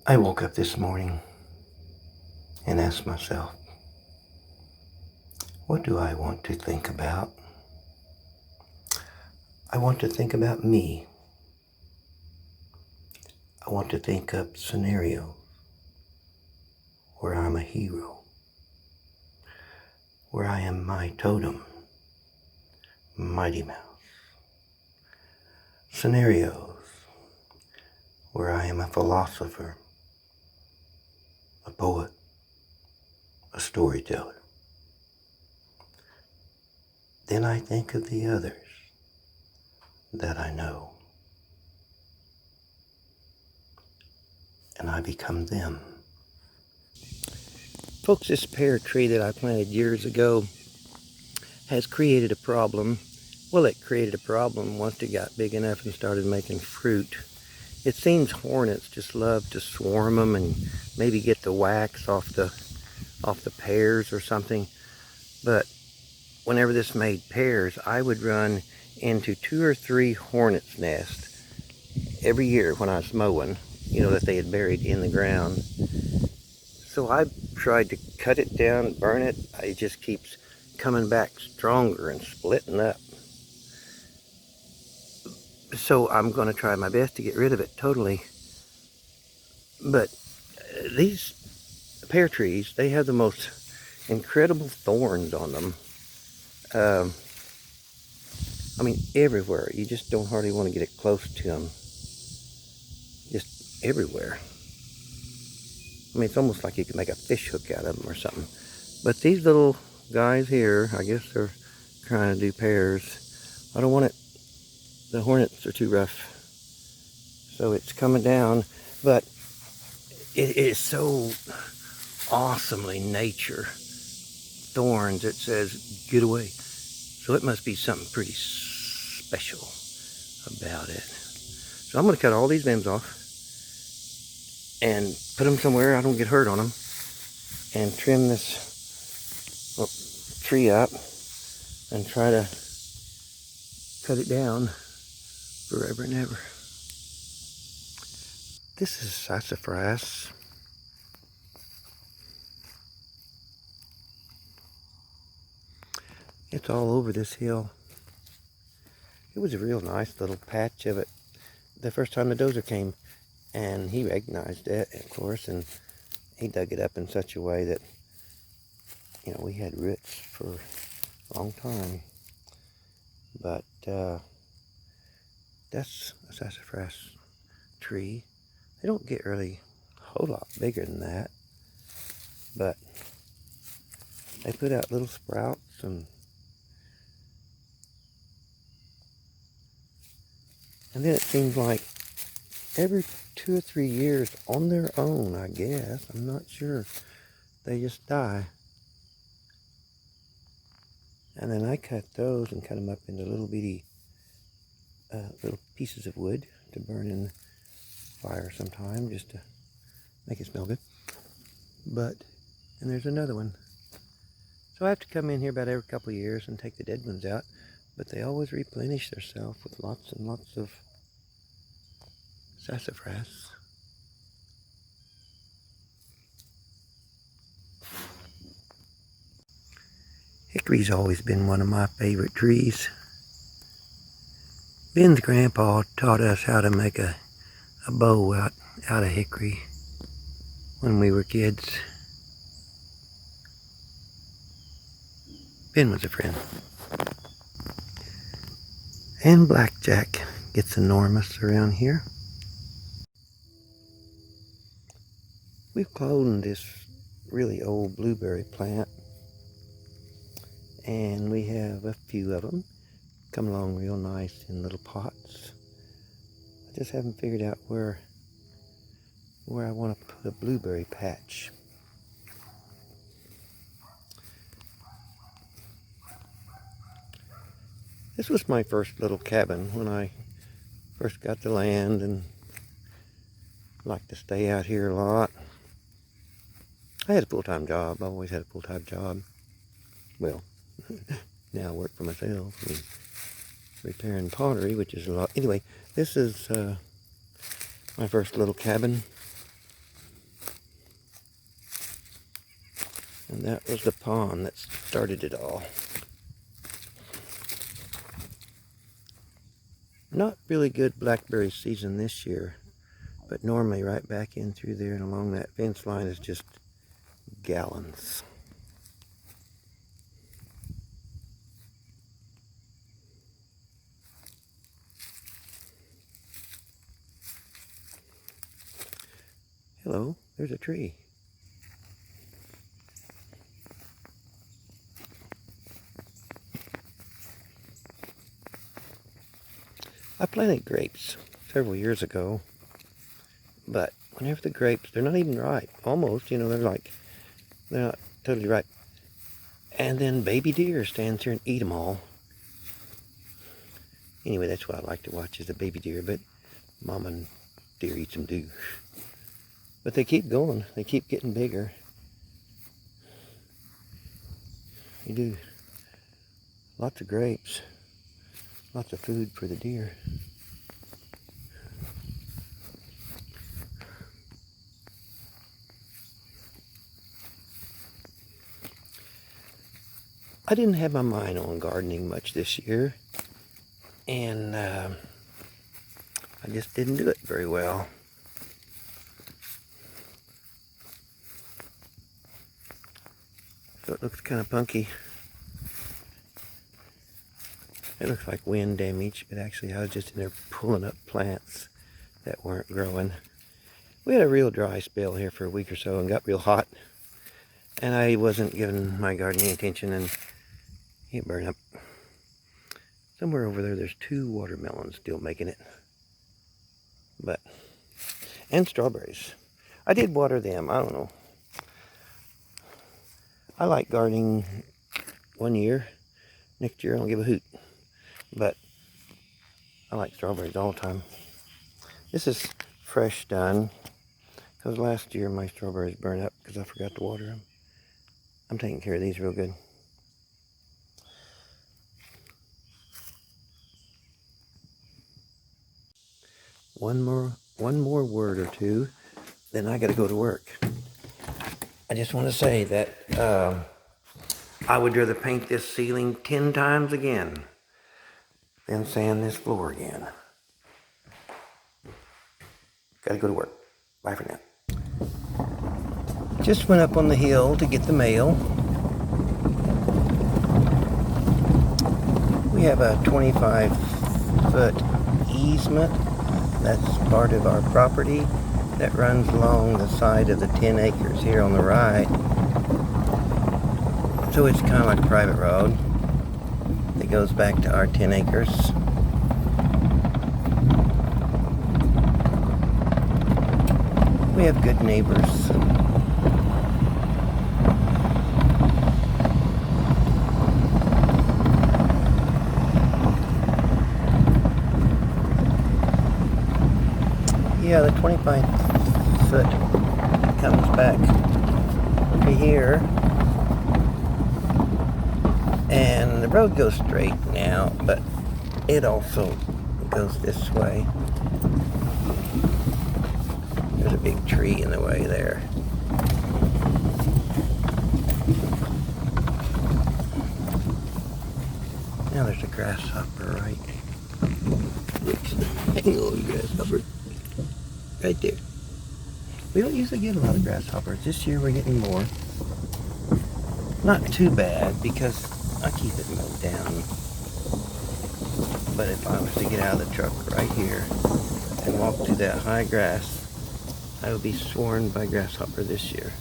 I woke up this morning and asked myself, what do I want to think about? I want to think about me. I want to think up scenarios where I'm a hero, where I am my totem, Mighty Mouse. Scenarios where I am a philosopher, a poet, a storyteller. Then I think of the others that I know, and I become them. Folks, this pear tree that I planted years ago has created a problem. Well, it created a problem once it got big enough and started making fruit. It seems hornets just love to swarm them and maybe get the wax off the pears or something. But whenever this made pears, I would run into 2 or 3 hornets' nests every year when I was mowing, that they had buried in the ground. So I tried to cut it down, burn it. It just keeps coming back stronger and splitting up. So I'm going to try my best to get rid of it totally. But these pear trees, they have the most incredible thorns on them. Everywhere. You just don't hardly want to get it close to them. Just everywhere. It's almost like you could make a fish hook out of them or something. But these little guys here, I guess they're trying to do pears. I don't want it. The hornets are too rough. So it's coming down. But it is so awesomely nature. Thorns, it says, get away. So it must be something pretty special about it. So I'm going to cut all these limbs off and put them somewhere I don't get hurt on them, and trim this tree up and try to cut it down forever and ever. This is sassafras. It's all over this hill. It was a real nice little patch of it the first time the dozer came, and he recognized it, of course, and he dug it up in such a way that, we had roots for a long time. But that's a sassafras tree. They don't get really a whole lot bigger than that, but they put out little sprouts, and then it seems like every 2 or 3 years on their own, I guess, I'm not sure, they just die. And then I cut those and cut them up into little bitty little pieces of wood to burn in the fire sometime, just to make it smell good. And there's another one. So I have to come in here about every couple of years and take the dead ones out, but they always replenish themselves with lots and lots of sassafras. Hickory's always been one of my favorite trees. Ben's grandpa taught us how to make a bow out of hickory when we were kids. Ben was a friend. And blackjack gets enormous around here. We've cloned this really old blueberry plant, and we have a few of them come along real nice in little pots. I just haven't figured out where I want to put a blueberry patch. This was my first little cabin when I first got the land, and liked to stay out here a lot. I had a full-time job. I always had a full-time job. Well, now I work for myself and repairing pottery, which is a lot. Anyway, this is my first little cabin. That was the pond that started it all. Not really good blackberry season this year, but normally right back in through there and along that fence line is just gallons. Hello, there's a tree. I planted grapes several years ago, but whenever the grapes, they're not even ripe, almost, you know, they're not totally ripe. And then baby deer stands here and eat them all. Anyway, that's what I like to watch is the baby deer, but mama and deer eats them too. But they keep going, they keep getting bigger. You do lots of grapes. Lots of food for the deer. I didn't have my mind on gardening much this year, and I just didn't do it very well. So it looks kind of punky. It looks like wind damage, but actually I was just in there pulling up plants that weren't growing. We had a real dry spell here for a week or so and got real hot. And I wasn't giving my garden any attention and it burned up. Somewhere over there's 2 watermelons still making it. And strawberries. I did water them, I don't know. I like gardening one year. Next year I don't give a hoot. But I like strawberries all the time. This is fresh done, because last year my strawberries burned up because I forgot to water them. I'm taking care of these real good. One more word or two, then I got to go to work. I just want to say that I would rather paint this ceiling 10 times again than sand this floor again. Gotta go to work. Bye for now. Just went up on the hill to get the mail. We have a 25-foot easement. That's part of our property that runs along the side of the 10 acres here on the right. So it's kind of like a private road. It goes back to our 10 acres. We have good neighbors. Yeah, the 25-foot comes back to here. And the road goes straight now, but it also goes this way. There's a big tree in the way there. Now there's a grasshopper right. Hang on, grasshopper. Right there. We don't usually get a lot of grasshoppers. This year we're getting more. Not too bad because I keep it mowed down. But if I was to get out of the truck right here and walk through that high grass, I would be swarmed by grasshopper this year.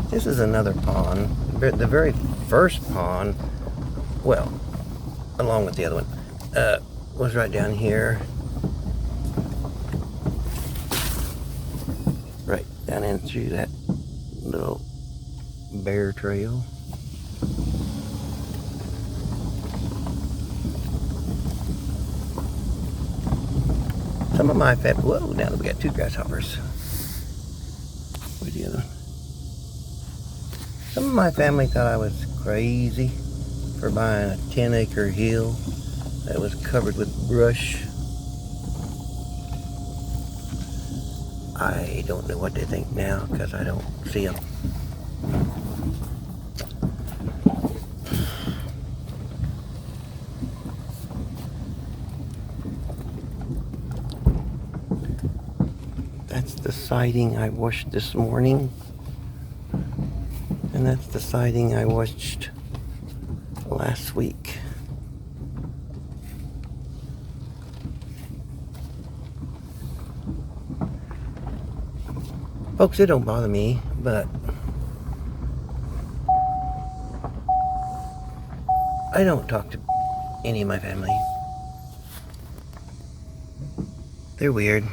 This is another pond. The very first pond, well, along with the other one, was right down here. Right down in through that little bear trail. Some of my family, whoa, now we got 2 grasshoppers. Where's the other one? Some of my family thought I was crazy for buying a 10-acre hill that was covered with brush. I don't know what they think now because I don't see them. That's the siding I washed this morning. And that's the siding I washed last week. Folks, it don't bother me, but I don't talk to any of my family. They're weird.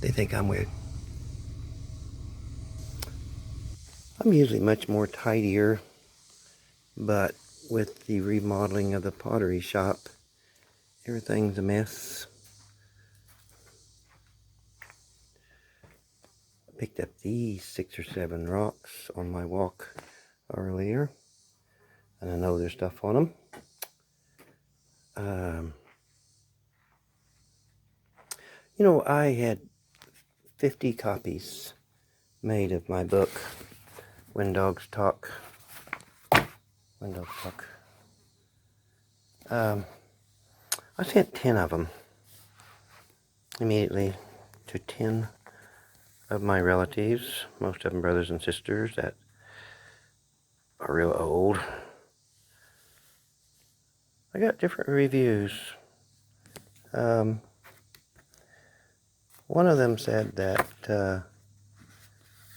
They think I'm weird. I'm usually much more tidier, but with the remodeling of the pottery shop, everything's a mess. I picked up these 6 or 7 rocks on my walk earlier, and I know there's stuff on them. You know, I had 50 copies made of my book, When Dogs Talk. When Dogs Talk. I sent 10 of them immediately to 10 of my relatives, most of them brothers and sisters that are real old. I got different reviews. One of them said that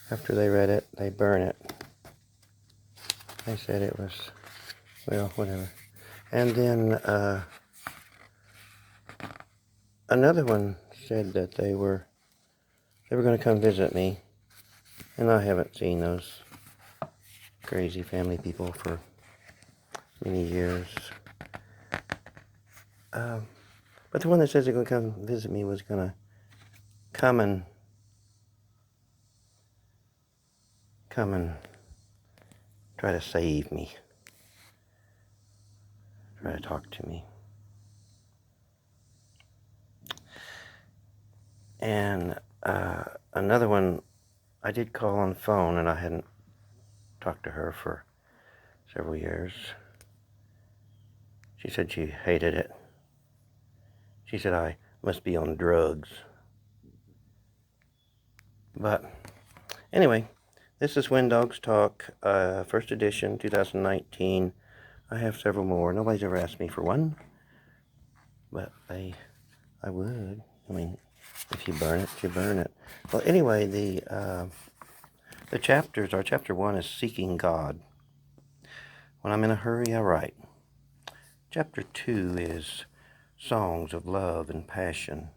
after they read it, they burn it. They said it was, well, whatever. And then another one said that they were going to come visit me, and I haven't seen those crazy family people for many years. But the one that says they're going to come visit me was going to come and try to save me, try to talk to me. And another one, I did call on the phone, and I hadn't talked to her for several years. She said she hated it. She said I must be on drugs. But anyway, this is When Dogs Talk, first edition, 2019. I have several more. Nobody's ever asked me for one, but I would. I mean, if you burn it, you burn it. Well, anyway, the chapters, our chapter 1 is Seeking God. When I'm in a hurry, I write. Chapter 2 is Songs of Love and Passion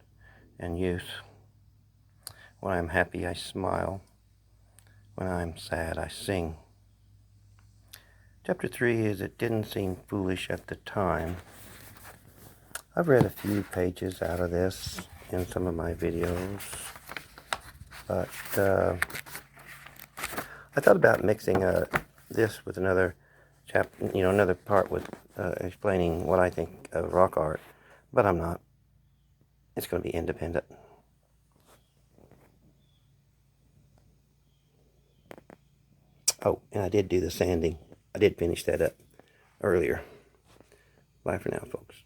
and Youth. When I'm happy, I smile. When I'm sad, I sing. Chapter 3 is It Didn't Seem Foolish at the Time. I've read a few pages out of this in some of my videos, but I thought about mixing this with another another part with explaining what I think of rock art, but I'm not. It's going to be independent. Oh, and I did do the sanding. I did finish that up earlier. Bye for now, folks.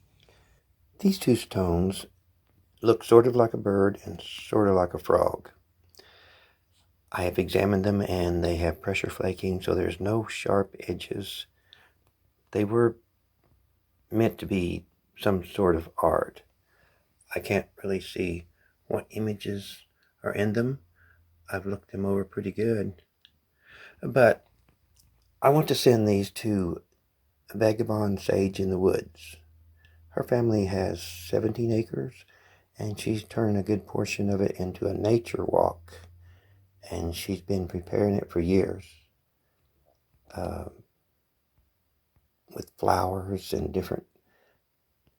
These two stones look sort of like a bird and sort of like a frog. I have examined them and they have pressure flaking, so there's no sharp edges. They were meant to be some sort of art. I can't really see what images are in them. I've looked them over pretty good. But I want to send these to Vagabond Sage in the Woods. Her family has 17 acres, and she's turned a good portion of it into a nature walk. And she's been preparing it for years. With flowers and different,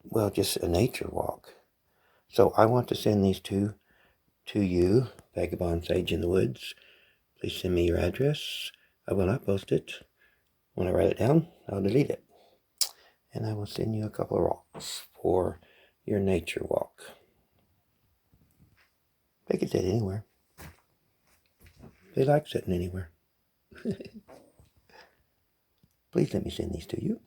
well, just a nature walk. So I want to send these two to you, Vagabond Sage in the Woods. Please send me your address. I will not post it. When I write it down, I'll delete it. And I will send you a couple of rocks for your nature walk. They can sit anywhere. They like sitting anywhere. Please let me send these to you.